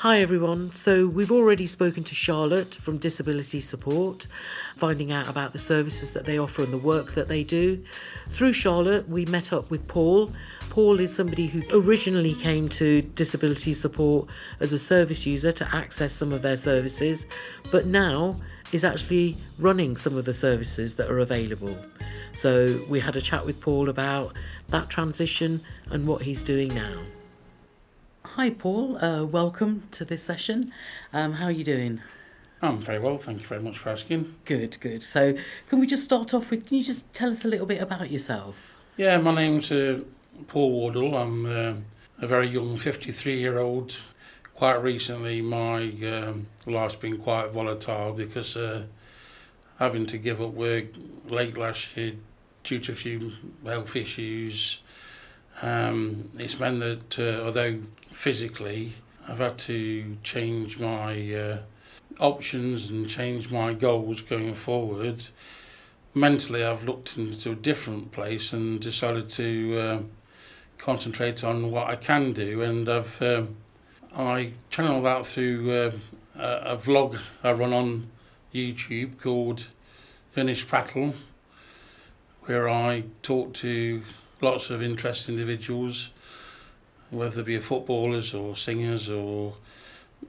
Hi everyone. So we've already spoken to Charlotte from Disability Support, finding out about the services that they offer and the work that they do. Through Charlotte, we met up with Paul. Paul is somebody who originally came to Disability Support as a service user to access some of their services, but now is actually running some of the services that are available. So we had a chat with Paul about that transition and what he's doing now. Hi Paul, welcome to this session. How are you doing? I'm very well, thank you very much for asking. Good. So can we just start off with, can you just tell us a little bit about yourself? Yeah, my name's Paul Wardle. I'm a very young 53-year-old. Quite recently my life's been quite volatile because having to give up work late last year due to a few health issues. It's meant that although physically I've had to change my options and change my goals going forward, mentally I've looked into a different place and decided to concentrate on what I can do, and I channel that through a vlog I run on YouTube called Earnest, Prattle, where I talk to lots of interesting individuals, whether they be footballers or singers or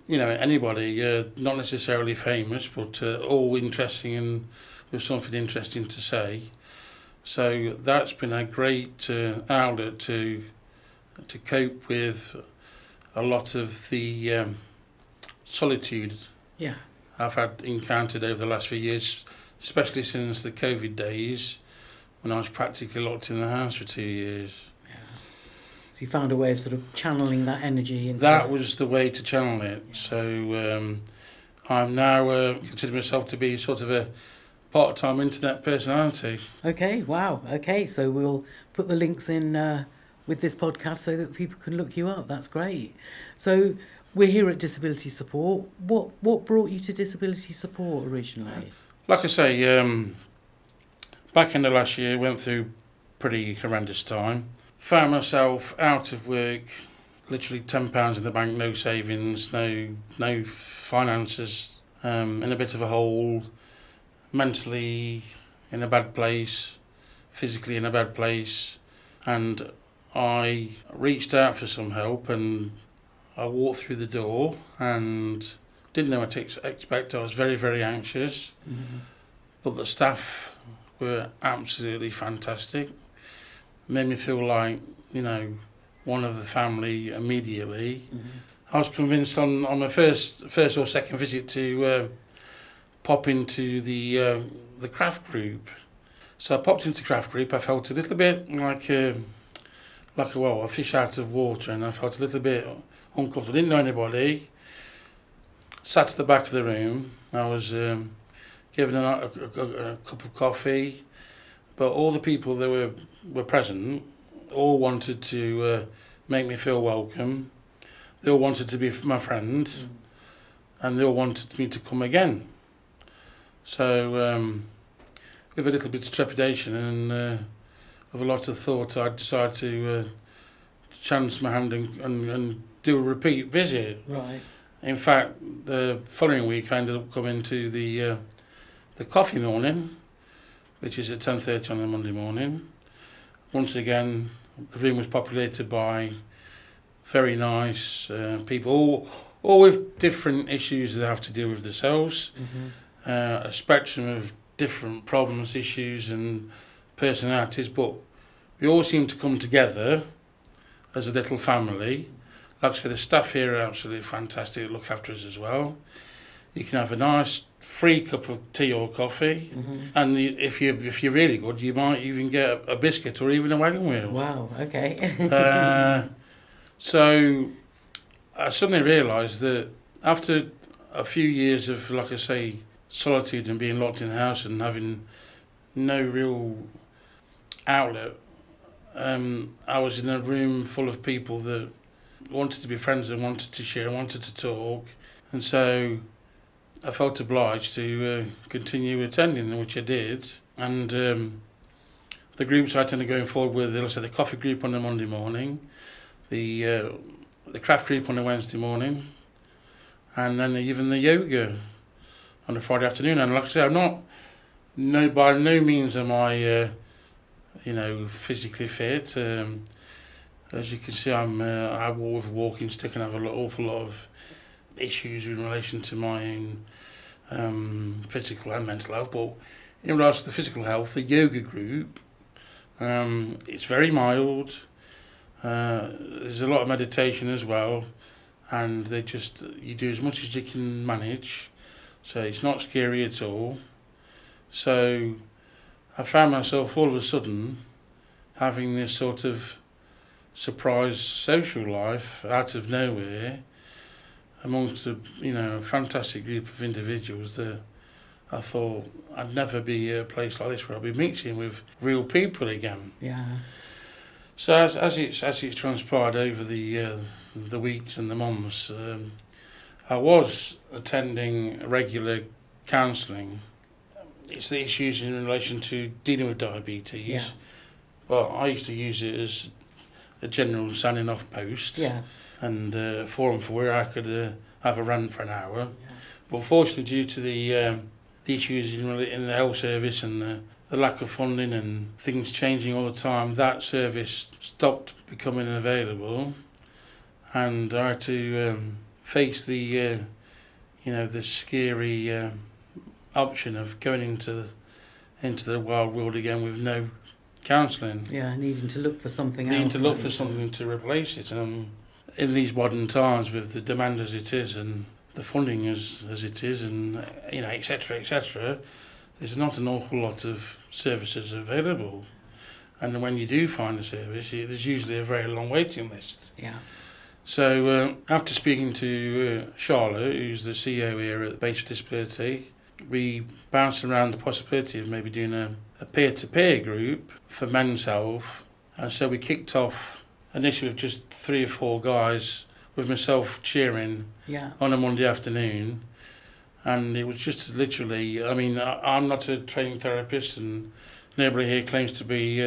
anybody, not necessarily famous, but all interesting and with something interesting to say. So that's been a great outlet to cope with a lot of the solitude I've had encountered over the last few years, especially since the COVID days, when I was practically locked in the house for 2 years. Yeah. So you found a way of sort of channeling that energy into... That was the way to channel it. Yeah. So I'm now consider myself to be sort of a part-time internet personality. Okay, wow. Okay, so we'll put the links in with this podcast so that people can look you up. That's great. So we're here at Disability Support. What brought you to Disability Support originally? Like I say, back in the last year, went through pretty horrendous time. Found myself out of work, literally £10 in the bank, no savings, no finances, in a bit of a hole, mentally in a bad place, physically in a bad place. And I reached out for some help, and I walked through the door and didn't know what to expect. I was very, very anxious, but the staff were absolutely fantastic. Made me feel like, one of the family immediately. I was convinced on my first or second visit to pop into the craft group. So I popped into the craft group. I felt a little bit like a fish out of water, and I felt a little bit uncomfortable. Didn't know anybody. Sat at the back of the room. I was given a cup of coffee, but all the people that were present all wanted to make me feel welcome. They all wanted to be my friend, and they all wanted me to come again. So with a little bit of trepidation and with a lot of thought, I decided to chance my hand and do a repeat visit. Right. In fact, the following week I ended up coming to the coffee morning, which is at 10:30 on a Monday morning. Once again, the room was populated by very nice people, all with different issues they have to deal with themselves, a spectrum of different problems, issues and personalities, but we all seem to come together as a little family. Like I said, the staff here are absolutely fantastic, look after us as well. You can have a nice free cup of tea or coffee, and if you're really good, you might even get a biscuit or even a wagon wheel. Wow, okay. So I suddenly realised that after a few years of, like I say, solitude and being locked in the house and having no real outlet, I was in a room full of people that wanted to be friends and wanted to share, wanted to talk, and so I felt obliged to continue attending, which I did. And the groups I tend to go forward with, let's say the coffee group on the Monday morning, the craft group on the Wednesday morning, and then even the yoga on a Friday afternoon. And like I say, I'm not, no, by no means am I, physically fit. As you can see, I walk with a walking stick and have an awful lot of issues in relation to my own physical and mental health. But in regards to the physical health, the yoga group, it's very mild. There's a lot of meditation as well, and you do as much as you can manage, so it's not scary at all. So I found myself all of a sudden having this sort of surprise social life out of nowhere amongst a fantastic group of individuals that I thought I'd never be at a place like this where I'll be mixing with real people again. Yeah. So as it's transpired over the weeks and the months, I was attending regular counselling. It's the issues in relation to dealing with diabetes. Yeah. But I used to use it as a general signing off post. Yeah. And forum for where I could have a rant for an hour. Yeah. But fortunately, due to the issues in the health service and the lack of funding and things changing all the time, that service stopped becoming available, and I had to face the scary option of going into the wild world again with no counselling. Yeah, needing to look for something else. Needing to look for something to replace it. And in these modern times, with the demand as it is and the funding as it is, and etc., there's not an awful lot of services available. And when you do find a service, there's usually a very long waiting list. Yeah. So after speaking to Charlotte, who's the CEO here at Base Disability, we bounced around the possibility of maybe doing a peer-to-peer group for men's health. And so we kicked off initially with just 3 or 4 guys, with myself cheering on a Monday afternoon. And it was just literally, I'm not a trained therapist, and nobody here claims to be,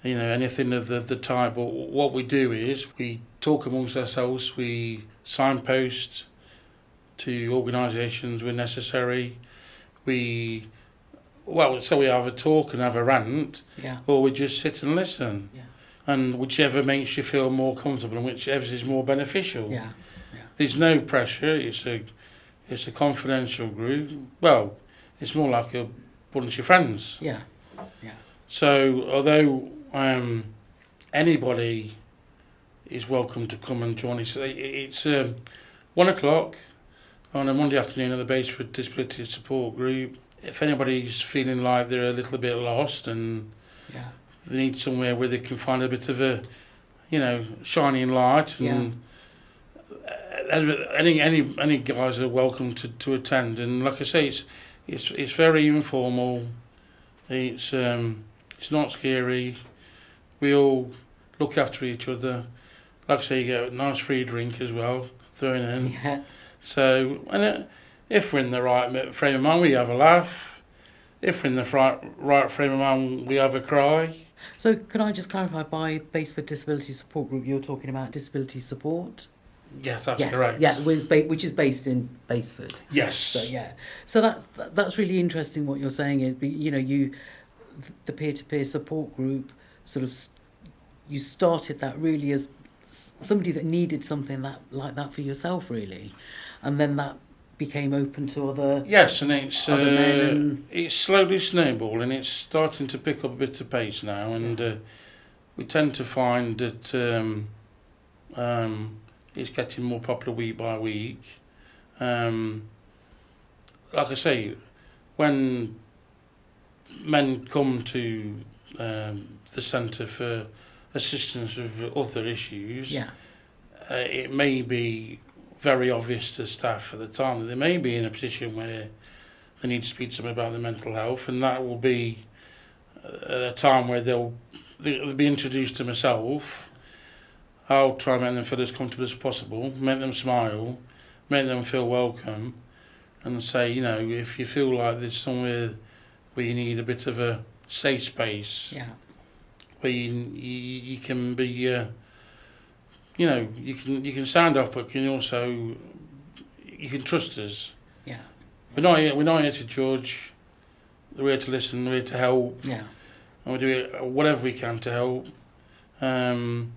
anything of the type. But what we do is we talk amongst ourselves, we signpost to organisations where necessary. We have a talk and have a rant, or we just sit and listen. Yeah. And whichever makes you feel more comfortable and whichever is more beneficial. Yeah. Yeah. There's no pressure. It's a confidential group. Well, it's more like a bunch of friends. Yeah. Yeah. So although anybody is welcome to come and join us, it's 1 o'clock on a Monday afternoon at the Base for Disability Support Group. If anybody's feeling like they're a little bit lost and they need somewhere where they can find a bit of a, shining light, and any guys are welcome to attend. And like I say, it's very informal. It's not scary. We all look after each other. Like I say, you get a nice free drink as well thrown in. Yeah. So, and if we're in the right frame of mind, we have a laugh. If we're in the right frame of mind, we have a cry. So can I just clarify, by Base for Disability Support Group, you're talking about disability support? Yes, that's correct. Yeah, which is based in Baseford. Yes. So that's really interesting what you're saying. The peer-to-peer support group, sort of, you started that really as somebody that needed something like that for yourself, really, and then that became open to other. Yes, and it's slowly snowballing. It's starting to pick up a bit of pace now, and we tend to find that it's getting more popular week by week. Like I say, when men come to the centre for assistance with other issues, it may be very obvious to staff at the time that they may be in a position where they need to speak to someone about their mental health, and that will be a time where they'll be introduced to myself. I'll try and make them feel as comfortable as possible, make them smile, make them feel welcome, and say, if you feel like there's somewhere where you need a bit of a safe space, where you can be, you can sound off, but can also you can trust us. Yeah. We're not here to judge. We're here to listen. We're here to help. Yeah. And we do whatever we can to help. And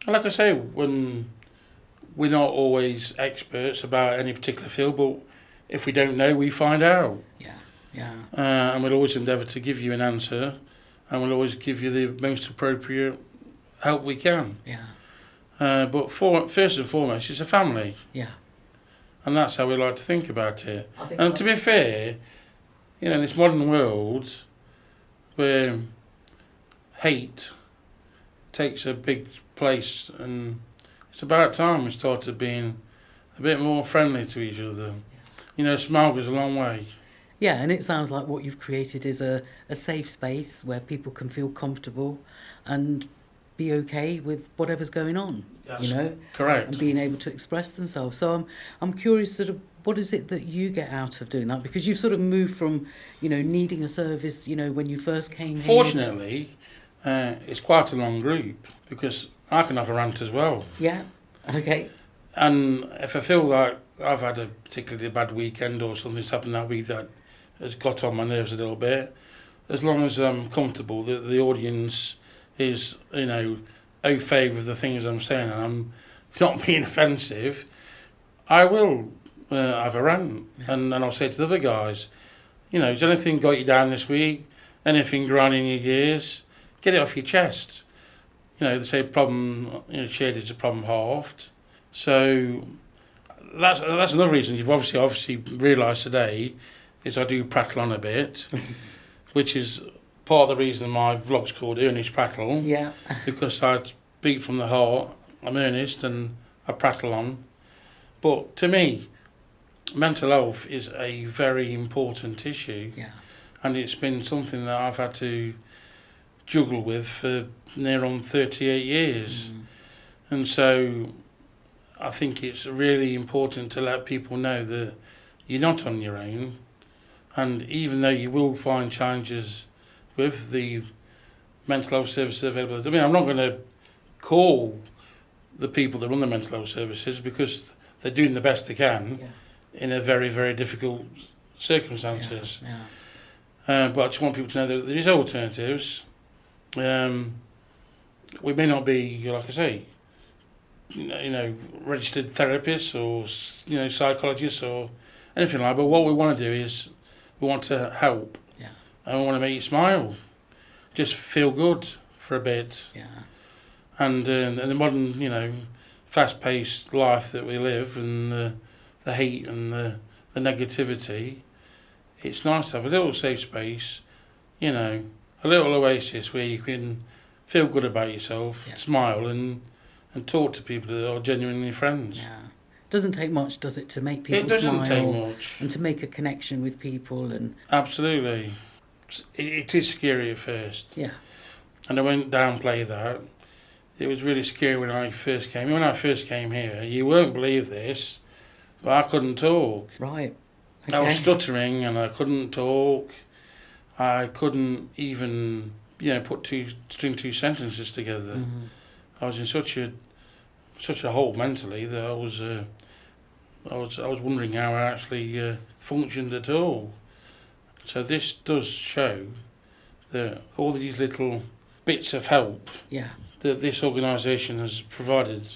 like I say, when we're not always experts about any particular field, but if we don't know, we find out. Yeah. Yeah. And we'll always endeavour to give you an answer, and we'll always give you the most appropriate help we can. Yeah. But first and foremost, it's a family. Yeah. And that's how we like to think about it. And to be fair, you know, in this modern world where hate takes a big place, and it's about time we started being a bit more friendly to each other. Yeah. You know, a smile goes a long way. Yeah, and it sounds like what you've created is a safe space where people can feel comfortable and be okay with whatever's going on. That's you know, correct. And being able to express themselves. So I'm curious, sort of, what is it that you get out of doing that? Because you've sort of moved from, you know, needing a service, you know, when you first came here. Fortunately, it's quite a long group because I can have a rant as well. Yeah. Okay. And if I feel like I've had a particularly bad weekend or something's happened that week that has got on my nerves a little bit, as long as I'm comfortable that the audience is, you know, au fait with the things I'm saying and I'm not being offensive, I will have a rant. Yeah. And I'll say to the other guys, you know, has anything got you down this week? Anything grinding your gears? Get it off your chest. You know, they say problem, you know, shared is a problem halved. So that's another reason you've obviously realised today is I do prattle on a bit, which is part of the reason my vlog's called Earnest, Prattle. Yeah. Because I speak from the heart, I'm earnest and I prattle on. But to me, mental health is a very important issue. Yeah. And it's been something that I've had to juggle with for near on 38 years. And so I think it's really important to let people know that you're not on your own. And even though you will find challenges with the mental health services available, I mean, I'm not going to call the people that run the mental health services because they're doing the best they can in a very, very difficult circumstances. But I just want people to know that there is alternatives. We may not be, like I say, you know, registered therapists or, you know, psychologists or anything like that. But what we want to do is we want to help. Yeah. And we want to make you smile. Just feel good for a bit. Yeah. And in the modern, you know, fast-paced life that we live and the hate and the negativity, it's nice to have a little safe space, you know, a little oasis where you can feel good about yourself, smile and talk to people that are genuinely friends. Yeah. Doesn't take much, does it, to make people smile? It doesn't take much. And to make a connection with people. And absolutely. It is scary at first. Yeah. And I won't downplay that. It was really scary when I first came. When I first came here, you won't believe this, but I couldn't talk. Right. Okay. I was stuttering and I couldn't talk. I couldn't even, you know, string two sentences together. Mm-hmm. I was in such a hole mentally that I was wondering how I actually functioned at all. So this does show that all these little bits of help that this organisation has provided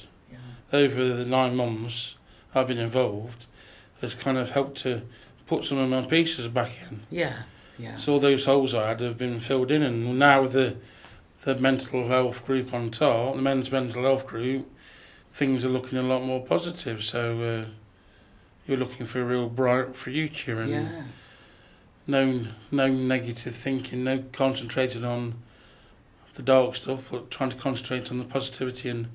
over the 9 months I've been involved has kind of helped to put some of my pieces back in. Yeah, yeah. So all those holes I had have been filled in, and now with the mental health group on top, the men's mental health group, things are looking a lot more positive. So you're looking for a real bright future and no negative thinking, no concentrating on the dark stuff, but trying to concentrate on the positivity and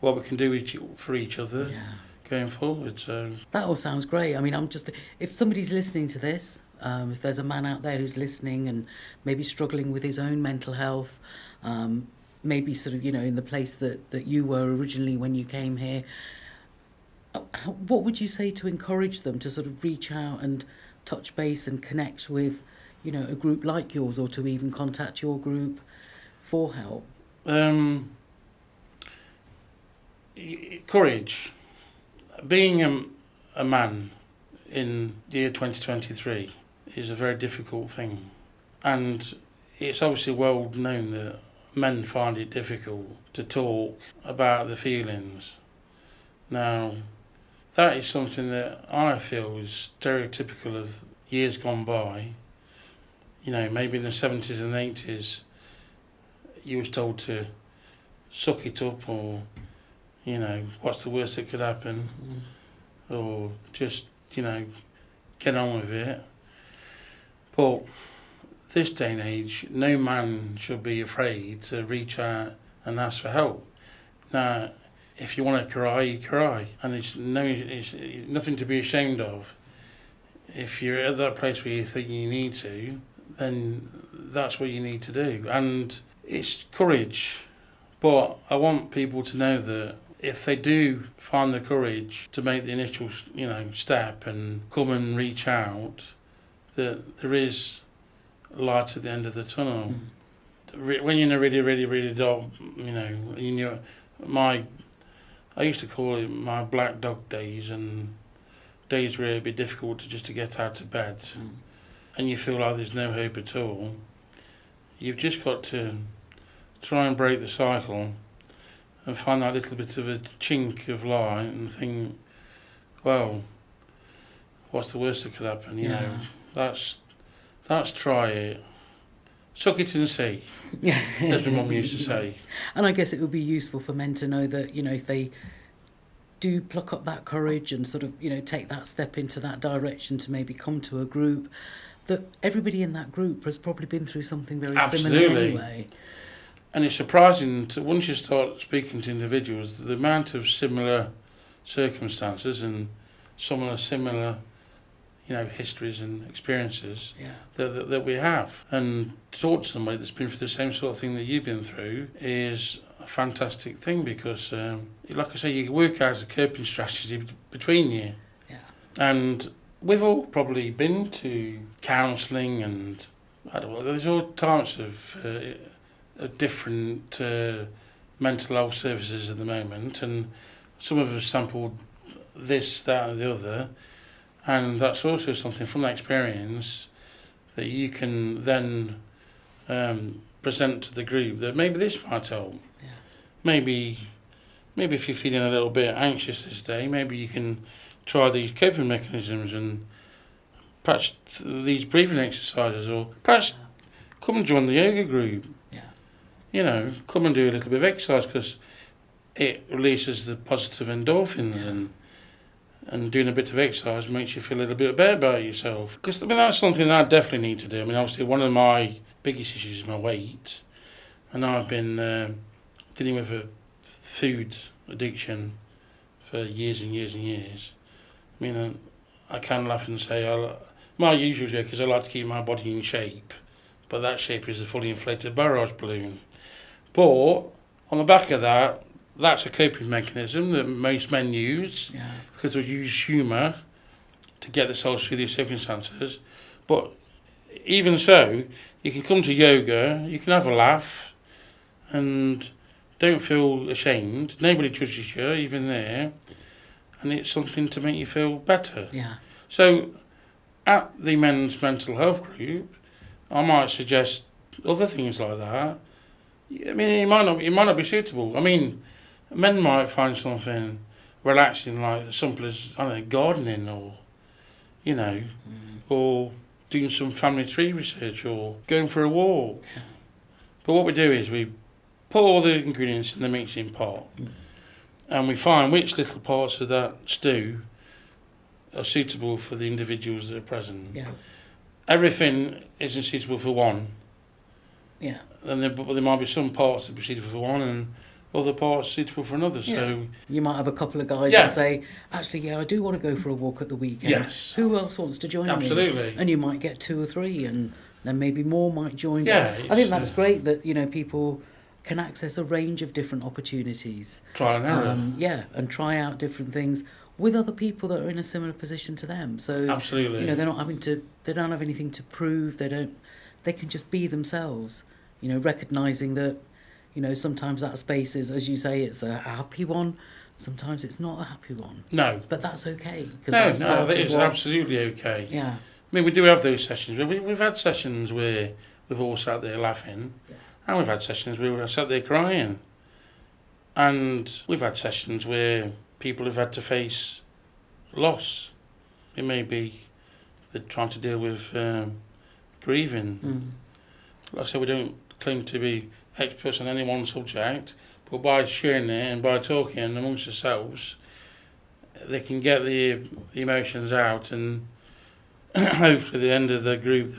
what we can do for each other going forward. So that all sounds great. I mean, if somebody's listening to this, if there's a man out there who's listening and maybe struggling with his own mental health, maybe sort of, you know, in the place that you were originally when you came here, what would you say to encourage them to sort of reach out and touch base and connect with, you know, a group like yours, or to even contact your group for help? Courage. Being a man in the year 2023 is a very difficult thing. And it's obviously well known that men find it difficult to talk about the feelings. Now, that is something that I feel is stereotypical of years gone by. You know, maybe in the 70s and 80s, you was told to suck it up, or, you know, what's the worst that could happen, or just, you know, get on with it. But this day and age, no man should be afraid to reach out and ask for help. Now, if you want to cry, you cry, and it's nothing to be ashamed of. If you're at that place where you think you need to, then that's what you need to do. And it's courage, but I want people to know that if they do find the courage to make the initial, you know, step and come and reach out, that there is light at the end of the tunnel. When you're in a really, really, really dark, you know, I used to call it my black dog days, and days where it'd be difficult to get out of bed, and you feel like there's no hope at all. You've just got to try and break the cycle and find that little bit of a chink of light and think, well, what's the worst that could happen? You know, that's try it. Suck it and see, as my mum used to say. And I guess it would be useful for men to know that, you know, if they do pluck up that courage and sort of, you know, take that step into that direction to maybe come to a group, that everybody in that group has probably been through something very similar anyway. And it's surprising, once you start speaking to individuals, the amount of similar circumstances and some of the similar, you know, histories and experiences that we have. And to talk to somebody that's been through the same sort of thing that you've been through is a fantastic thing, because, like I say, you can work out a coping strategy between you. Yeah. And we've all probably been to counselling, and I don't know, there's all types of different mental health services at the moment, and some of us sampled this, that and the other, and that's also something from that experience that you can then present to the group that maybe this might help. Yeah. Maybe if you're feeling a little bit anxious this day, maybe you can try these coping mechanisms and perhaps these breathing exercises, or perhaps come and join the yoga group. You know, come and do a little bit of exercise, because it releases the positive endorphins, and doing a bit of exercise makes you feel a little bit better about yourself. Because, I mean, that's something that I definitely need to do. I mean, obviously, one of my biggest issues is my weight, and I've been dealing with a food addiction for years and years and years. I mean, I can laugh and say, my usual joke is I like to keep my body in shape, but that shape is a fully inflated barrage balloon. But on the back of that, that's a coping mechanism that most men use, because they use humour to get themselves through these circumstances. But even so, you can come to yoga, you can have a laugh, and don't feel ashamed. Nobody judges you, even there, and it's something to make you feel better. Yeah. So, at the men's mental health group, I might suggest other things like that. I mean, it might not be suitable. I mean, men might find something relaxing, like as simple as, I don't know, gardening, or, you know, or doing some family tree research, or going for a walk. But what we do is we put all the ingredients in the mixing pot, and we find which little parts of that stew are suitable for the individuals that are present. Yeah. Everything isn't suitable for one. Yeah. And there might be some parts that are suitable for one, and other parts suitable for another. Yeah. So you might have a couple of guys that say, actually, I do want to go for a walk at the weekend. Yes. Who else wants to join me? Absolutely. And you might get 2 or 3, and then maybe more might join. Yeah. I think that's great that, you know, people can access a range of different opportunities. Trial and error. And try out different things with other people that are in a similar position to them. So absolutely, you know, they don't have anything to prove. They can just be themselves. You know, recognising that, you know, sometimes that space is, as you say, it's a happy one. sometimes it's not a happy one. No. But that's okay. No, that is absolutely okay. Yeah. I mean, we do have those sessions. We've had sessions where we've all sat there laughing, and we've had sessions where we've sat there crying. And we've had sessions where people have had to face loss. It may be they're trying to deal with grieving. Like I said, we don't claim to be experts on any one subject, but by sharing it and by talking amongst themselves, they can get the emotions out, and hopefully at the end of the group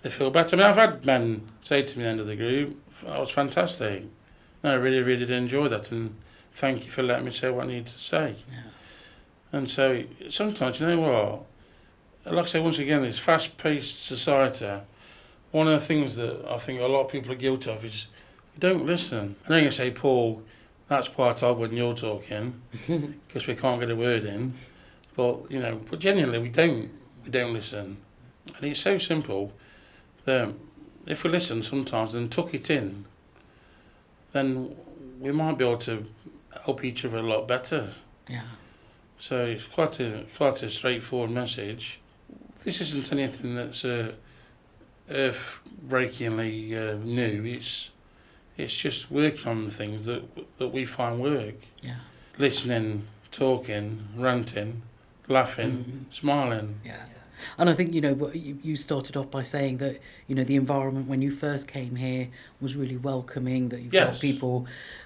they feel better. I mean, I've had men say to me at the end of the group, "That was fantastic. I really, really did enjoy that, and thank you for letting me say what I need to say." Yeah. And so sometimes, you know what, like I say, once again, this fast-paced society, one of the things that I think a lot of people are guilty of is you don't listen. I know you say, "Paul, that's quite odd when you're talking," because we can't get a word in. But, you know, but genuinely we don't listen. And it's so simple that if we listen sometimes and tuck it in, then we might be able to help each other a lot better. Yeah. So it's quite a straightforward message. This isn't anything that's earth-breakingly new. It's just working on the things that we find work. Yeah. Listening, talking, ranting, laughing, smiling. Yeah. And I think, you know, you started off by saying that, you know, the environment when you first came here was really welcoming, that you felt people,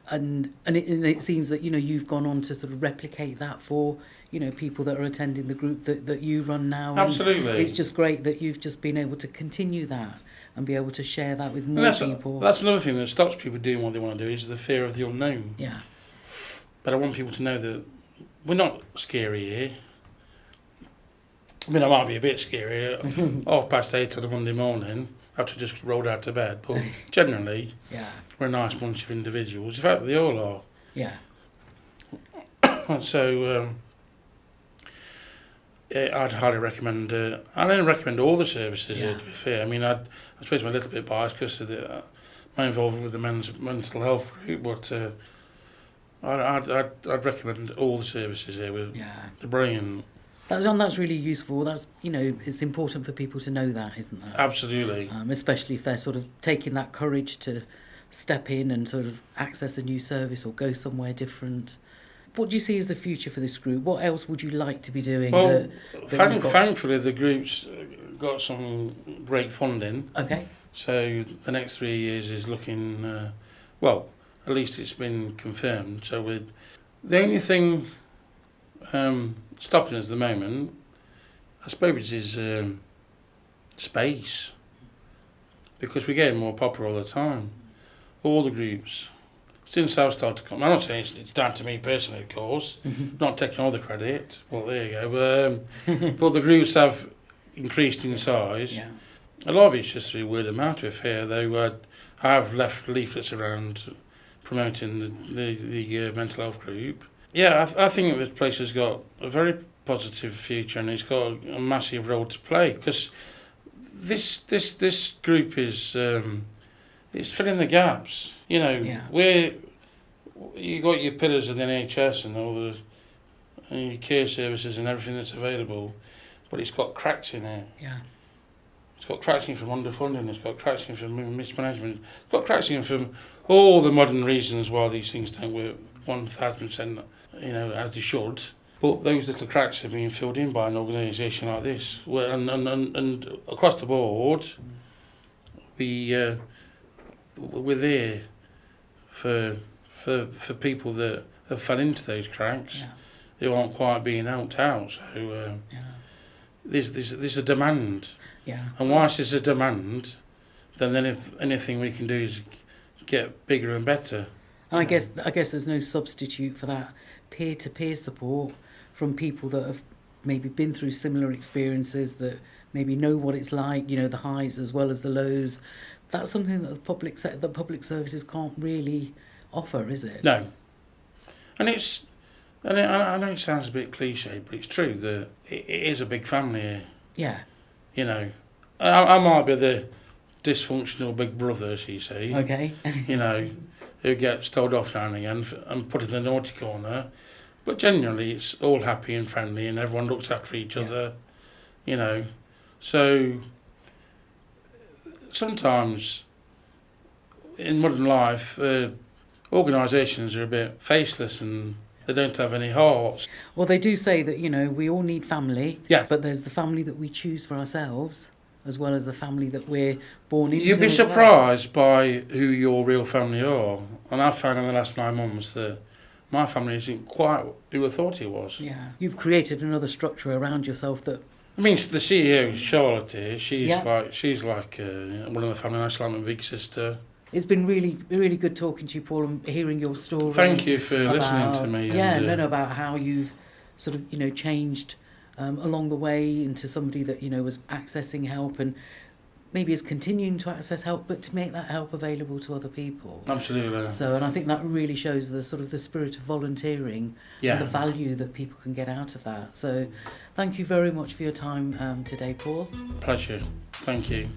and it seems that, you know, you've gone on to sort of replicate that for, you know, people that are attending the group that you run now. Absolutely. And it's just great that you've just been able to continue that and be able to share that with more people. That's another thing that stops people doing what they want to do, is the fear of the unknown. Yeah. But I want people to know that we're not scary here. I mean, I might be a bit scary at 8:30 on a Monday morning after just rolled out of bed, but generally, we're a nice bunch of individuals. In fact, they all are. Yeah. So, I'd highly recommend. I don't recommend all the services here, to be fair. I mean, I suppose I'm a little bit biased because of my involvement with the men's mental health group, but I'd recommend all the services here. They're brilliant. That's really useful. That's, you know, it's important for people to know that, isn't that? Absolutely. Especially if they're sort of taking that courage to step in and sort of access a new service or go somewhere different. What do you see as the future for this group? What else would you like to be doing? Well, thankfully the group's got some great funding. Okay. So the next 3 years is looking, well, at least it's been confirmed. So with the only thing stopping us at the moment, I suppose, is space, because we're getting more popular all the time. All the groups, since I've started to come, I'm not saying it's down to me personally, of course, not taking all the credit, well, there you go, but the groups have increased in size. Yeah. A lot of it's just through word of mouth, with here, though. I've left leaflets around promoting the mental health group. Yeah, I think this place has got a very positive future, and it's got a massive role to play, because this group is it's filling the gaps. You know, where you got your pillars of the NHS and all the your care services and everything that's available, but it's got cracks in it. Yeah. It's got cracks in from underfunding. It's got cracks in from mismanagement. It's got cracks in from all the modern reasons why these things don't work 1,000%. You know, as they should. But those little cracks are being filled in by an organisation like this. And across the board, we're there for people that have fell into those cracks. Who aren't quite being helped out. So there's a demand. Yeah. And whilst there's a demand, then if anything we can do is get bigger and better. I guess there's no substitute for that peer-to-peer support from people that have maybe been through similar experiences, that maybe know what it's like, you know, the highs as well as the lows. That's something that the public services can't really offer, is it? No. And I know it sounds a bit cliche, but it's true that it is a big family here. Yeah. You know, I might be the dysfunctional big brother, as you say. Okay. You know, who gets told off now and again and put in the naughty corner. But generally, it's all happy and friendly, and everyone looks after each other, you know. So sometimes in modern life, organisations are a bit faceless and they don't have any hearts. Well, they do say that, you know, we all need family, Yeah. but there's the family that we choose for ourselves, as well as the family that we're born into. You'd be as well. surprised by who your real family are. And I've found in the last 9 months that my family isn't quite who I thought it was. Yeah. You've created another structure around yourself that... I mean, the CEO, Charlotte here, she's Yeah. like one of the family. I like my big sister. It's been really, really good talking to you, Paul, and hearing your story. Thank you for listening to me. Yeah, and, about how you've sort of, you know, changed along the way into somebody that, you know, was accessing help and maybe is continuing to access help, but to make that help available to other people. Absolutely. So, and I think that really shows the sort of the spirit of volunteering and the value that people can get out of that. So, thank you very much for your time today, Paul. Pleasure. Thank you.